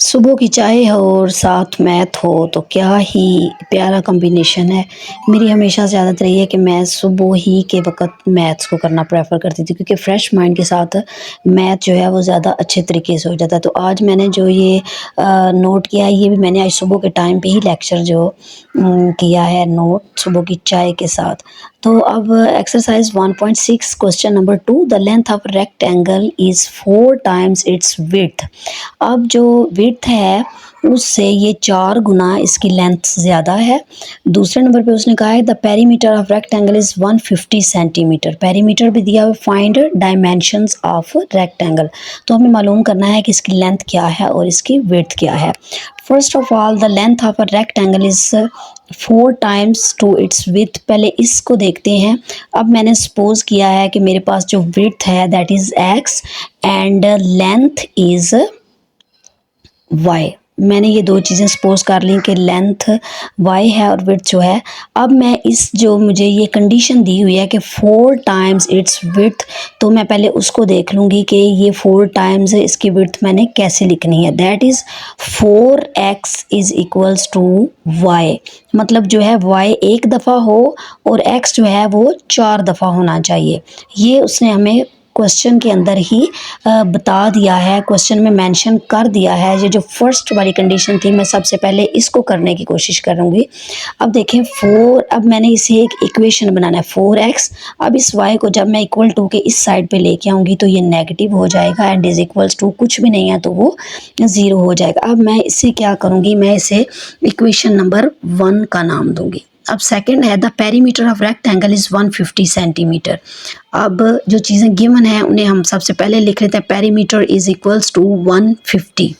सुबह की चाय हो और साथ मैथ हो तो क्या ही प्यारा कॉम्बिनेशन है। मेरी हमेशा से आदत रही है कि मैं सुबह ही के वक़्त मैथ्स को करना प्रेफ़र करती थी क्योंकि फ्रेश माइंड के साथ मैथ जो है वो ज़्यादा अच्छे तरीके से हो जाता है। तो आज मैंने जो ये नोट किया है, ये भी मैंने आज सुबह के टाइम पे ही लेक्चर जो किया है नोट सुबह की चाय के साथ। तो अब exercise 1.6 question number 2, the length of rectangle is 4 times it's width. अब जो विड्थ है उससे ये 4 गुना इसकी लेंथ ज़्यादा है। दूसरे नंबर पे उसने कहा है the perimeter of rectangle is 150 centimetre. Perimeter भी दिया हुआ, फाइंड डायमेंशंस ऑफ रेक्टेंगल। तो हमें मालूम करना है कि इसकी लेंथ क्या है और इसकी विड्थ क्या है। First of all the length of a rectangle is 4 times to its width. पहले इसको देखते हैं। अब मैंने सपोज किया है कि मेरे पास जो विड्थ है that is x and length is y। मैंने ये दो चीज़ें सपोज कर ली कि लेंथ y है और विड्थ जो है। अब मैं इस जो मुझे ये कंडीशन दी हुई है कि 4 टाइम्स इट्स विड्थ, तो मैं पहले उसको देख लूँगी कि ये 4 टाइम्स इसकी विड्थ मैंने कैसे लिखनी है। That is 4x is equals to y। मतलब जो है y एक दफ़ा हो और x जो है वो 4 दफ़ा होना चाहिए। ये उसने हमें क्वेश्चन के अंदर ही बता दिया है, क्वेश्चन में मेंशन कर दिया है। ये जो फर्स्ट वाली कंडीशन थी, मैं सबसे पहले इसको करने की कोशिश करूँगी। अब देखें 4, अब मैंने इसे एक इक्वेशन बनाना है 4x। अब इस y को जब मैं इक्वल टू के इस साइड पे लेके आऊँगी तो ये नेगेटिव हो जाएगा एंड इज़ इक्वल्स टू कुछ भी नहीं है तो वो 0 हो जाएगा। अब मैं इसे क्या करूँगी, मैं इसे इक्वेशन नंबर 1 का नाम दूँगी। अब सेकंड है the perimeter of rectangle is 150 centimetre. अब जो चीज़ें गिवन हैं उन्हें हम सबसे पहले लिख लेते हैं। Perimeter is equals to 150।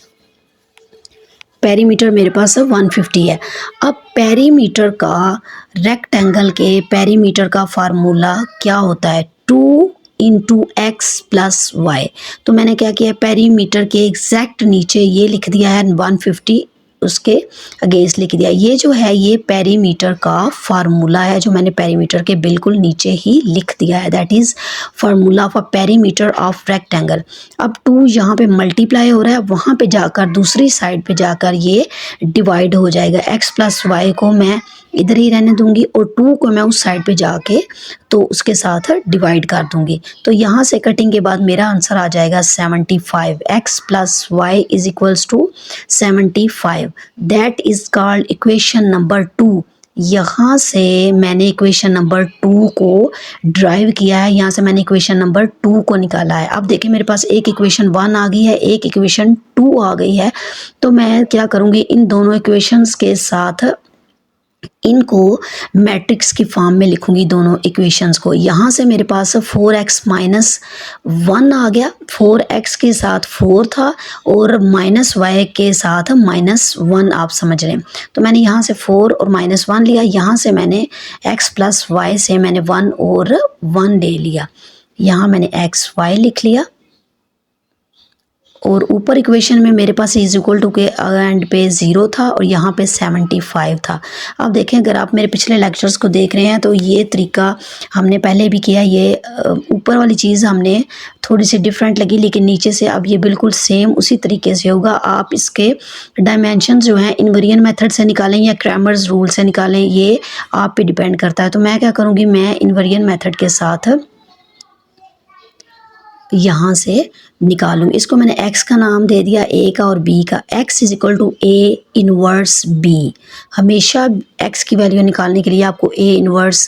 Perimeter मेरे पास 150 है। अब पेरीमीटर का, रेक्टेंगल के पेरीमीटर का फार्मूला क्या होता है, 2 इंटू एक्स प्लस वाई। तो मैंने क्या किया, पेरीमीटर के एग्जैक्ट नीचे ये लिख दिया है 150, उसके अगेंस्ट लिख दिया। ये जो है ये पेरीमीटर का फार्मूला है जो मैंने पेरीमीटर के बिल्कुल नीचे ही लिख दिया है। That is formula of a perimeter of rectangle. अब 2 यहाँ पे मल्टीप्लाई हो रहा है, वहाँ पे जाकर दूसरी साइड पे जाकर ये डिवाइड हो जाएगा। x प्लस वाई को मैं इधर ही रहने दूंगी और 2 को मैं उस साइड पे जाके तो उसके साथ डिवाइड कर दूंगी। तो यहाँ से कटिंग के बाद मेरा आंसर आ जाएगा 75। x plus Y is equals to 75। That is called equation number 2। यहाँ से मैंने इक्वेशन नंबर 2 को ड्राइव किया है, यहाँ से मैंने इक्वेशन नंबर 2 को निकाला है। अब देखिए मेरे पास एक इक्वेशन 1 आ गई है, एक इक्वेशन 2 आ गई है। तो मैं क्या करूँगी, इन दोनों इक्वेशंस के साथ इनको मैट्रिक्स की फॉर्म में लिखूंगी दोनों इक्वेशंस को। यहाँ से मेरे पास 4x माइनस 1 आ गया, 4x के साथ 4 था और माइनस वाई के साथ -1 आप समझ रहे हैं। तो मैंने यहाँ से 4 और -1 लिया, यहाँ से मैंने x प्लस वाई से मैंने 1 और 1 ले लिया। यहाँ मैंने एक्स वाई लिख लिया और ऊपर इक्वेशन में मेरे पास इज इक्वल टू के एंड पे 0 था और यहाँ पे 75 था। अब देखें, अगर आप मेरे पिछले लेक्चर्स को देख रहे हैं तो ये तरीका हमने पहले भी किया। ये ऊपर वाली चीज़ हमने थोड़ी सी डिफरेंट लगी, लेकिन नीचे से अब ये बिल्कुल सेम उसी तरीके से होगा। आप इसके डायमेंशन जो हैं इन्वेरिएंट मेथड से निकालें या क्रैमर्स रूल से निकालें, ये आप पे डिपेंड करता है। तो मैं क्या करूँगी, मैं इन्वेरिएंट मेथड के साथ यहाँ से निकालूंगी। इसको मैंने x का नाम दे दिया, a का और b का। x is equal to a inverse b। हमेशा x की वैल्यू निकालने के लिए आपको a इनवर्स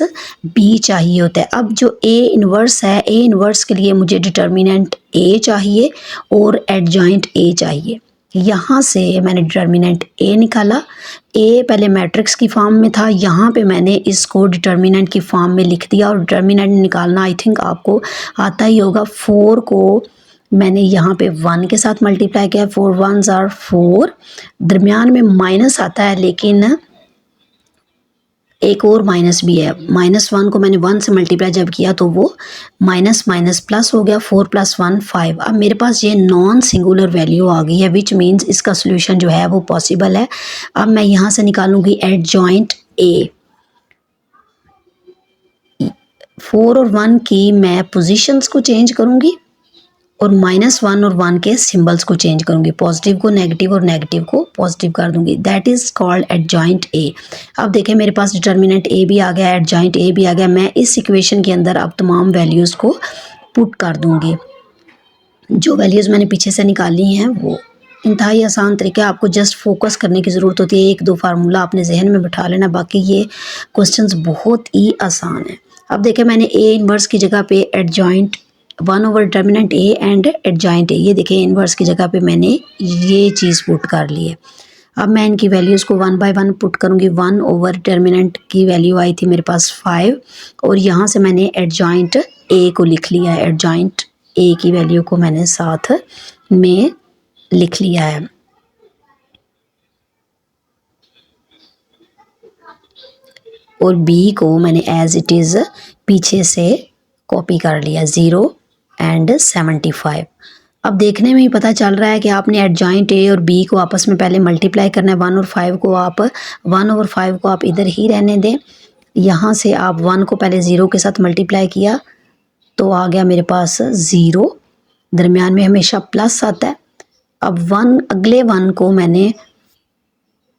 b चाहिए होता है। अब जो a इनवर्स है, a इनवर्स के लिए मुझे डिटर्मिनेंट a चाहिए और एडजॉइंट a चाहिए। यहाँ से मैंने डिटर्मिनेंट a निकाला। a पहले मैट्रिक्स की फॉर्म में था, यहाँ पे मैंने इसको डिटर्मिनेंट की फॉर्म में लिख दिया। और डिटर्मिनेंट निकालना आई थिंक आपको आता ही होगा। 4 को मैंने यहाँ पे 1 के साथ मल्टीप्लाई किया, 4 1s आर 4। दरमियान में माइनस आता है लेकिन एक और माइनस भी है। -1 को मैंने 1 से मल्टीप्लाई जब किया तो वो माइनस माइनस प्लस हो गया। 4 + 1 5। अब मेरे पास ये नॉन सिंगुलर वैल्यू आ गई है, विच मीन्स इसका सोल्यूशन जो है वो पॉसिबल है। अब मैं यहाँ से निकालूंगी एडजॉइंट a। 4 और 1 की मैं पोजीशंस को चेंज करूँगी और -1 और 1 के सिंबल्स को चेंज करूंगी, पॉजिटिव को नेगेटिव और नेगेटिव को पॉजिटिव कर दूंगी। That is called adjoint A. अब देखें मेरे पास डिटर्मिनेंट ए भी आ गया, एडजॉइंट ए भी आ गया। मैं इस इक्वेशन के अंदर अब तमाम वैल्यूज़ को पुट कर दूंगी। जो वैल्यूज़ मैंने पीछे से निकाली हैं वो इंतहाई आसान तरीका है। आपको जस्ट फोकस करने की ज़रूरत होती है, एक दो फार्मूला अपने जहन में बिठा लेना, बाकी ये क्वेश्चंस बहुत ही आसान है। अब देखें मैंने ए इनवर्स की जगह पे adjoint one by determinant A and adjoint A, ये देखें इनवर्स की जगह पे मैंने ये चीज़ पुट कर ली है। अब मैं इनकी वैल्यूज़ को 1 बाय 1 पुट करूँगी। 1/डिटर्मिनेंट की वैल्यू आई थी मेरे पास 5 और यहाँ से मैंने एडजॉइंट ए को लिख लिया है। एडजॉइंट ए की वैल्यू को मैंने साथ में लिख लिया है। और बी को मैंने एज इट इज़ पीछे से कॉपी कर लिया, 0 एंड 75। अब देखने में ही पता चल रहा है कि आपने एडजॉइंट ए और बी को आपस में पहले मल्टीप्लाई करना है। 1 और 5 को आप 1/5 को आप इधर ही रहने दें। यहाँ से आप 1 को पहले 0 के साथ मल्टीप्लाई किया तो आ गया मेरे पास 0, दरमियान में हमेशा प्लस आता है। अब 1 अगले 1 को मैंने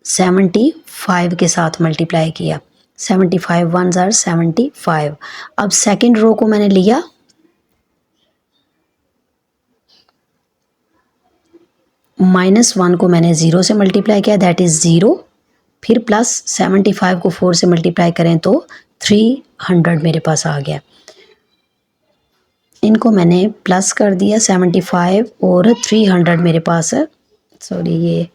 75 के साथ मल्टीप्लाई किया, 75 1s are 75। अब सेकंड रो को मैंने लिया, -1 को मैंने 0 से मल्टीप्लाई किया, दैट इज़ 0, फिर प्लस 75 को 4 से मल्टीप्लाई करें तो 300 मेरे पास आ गया। इनको मैंने प्लस कर दिया, 75 और 300 मेरे पास है, सॉरी ये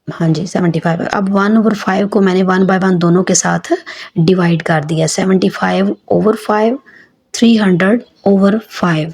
हाँ जी 75। अब 1/5 को मैंने 1 बाय 1 दोनों के साथ डिवाइड कर दिया, 75/5, 300/5।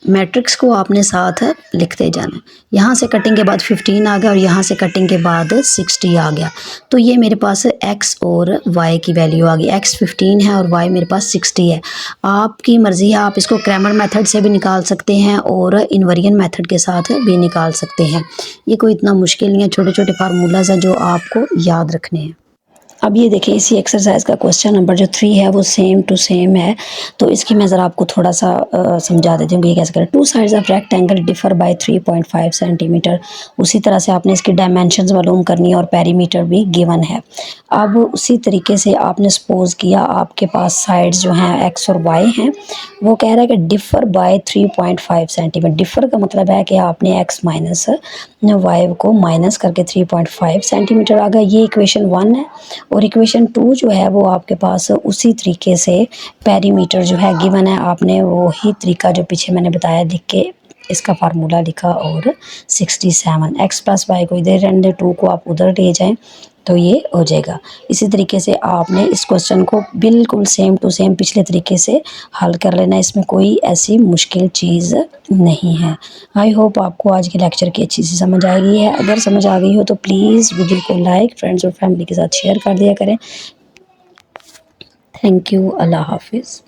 मैट्रिक्स को आपने साथ लिखते जाना। यहाँ से कटिंग के बाद 15 आ गया और यहाँ से कटिंग के बाद 60 आ गया। तो ये मेरे पास x और y की वैल्यू आ गई। x 15 है और y मेरे पास 60 है। आपकी मर्ज़ी है, आप इसको क्रैमर मेथड से भी निकाल सकते हैं और इन्वर्जन मेथड के साथ भी निकाल सकते हैं। ये कोई इतना मुश्किल नहीं है, छोटे छोटे फार्मूलाज हैं जो आपको याद रखने हैं। अब ये देखिए इसी एक्सरसाइज का क्वेश्चन नंबर जो 3 है वो सेम टू सेम है, तो इसकी मैं ज़रा आपको थोड़ा सा समझा देती हूँ कि ये कैसे करें। 2 sides of rectangle differ by 3.5 centimetre. उसी तरह से आपने इसकी डायमेंशंस मालूम करनी है और पेरीमीटर भी गिवन है। अब उसी तरीके से आपने सपोज किया आपके पास साइड्स जो हैं एक्स और वाई हैं, वो कह रहा है कि डिफर बाय 3.5 सेंटीमीटर। डिफर का मतलब है कि आपने एक्स माइनस वाई को माइनस करके 3.5 सेंटीमीटर आ गया। ये इक्वेशन 1 है। और इक्वेशन 2 जो है वो आपके पास उसी तरीके से पेरीमीटर जो है गिवन है, आपने वही तरीका जो पीछे मैंने बताया लिख के इसका फार्मूला लिखा और 67। एक्स प्लस वाई को इधर रहने, 2 को आप उधर ले जाएं तो ये हो जाएगा। इसी तरीके से आपने इस क्वेश्चन को बिल्कुल सेम टू सेम पिछले तरीके से हल कर लेना, इसमें कोई ऐसी मुश्किल चीज़ नहीं है। आई होप आपको आज के लेक्चर की अच्छी सी समझ आ गई है। अगर समझ आ गई हो तो प्लीज़ वीडियो को लाइक, फ्रेंड्स और फैमिली के साथ शेयर कर दिया करें। थैंक यू, अल्लाह हाफिज़।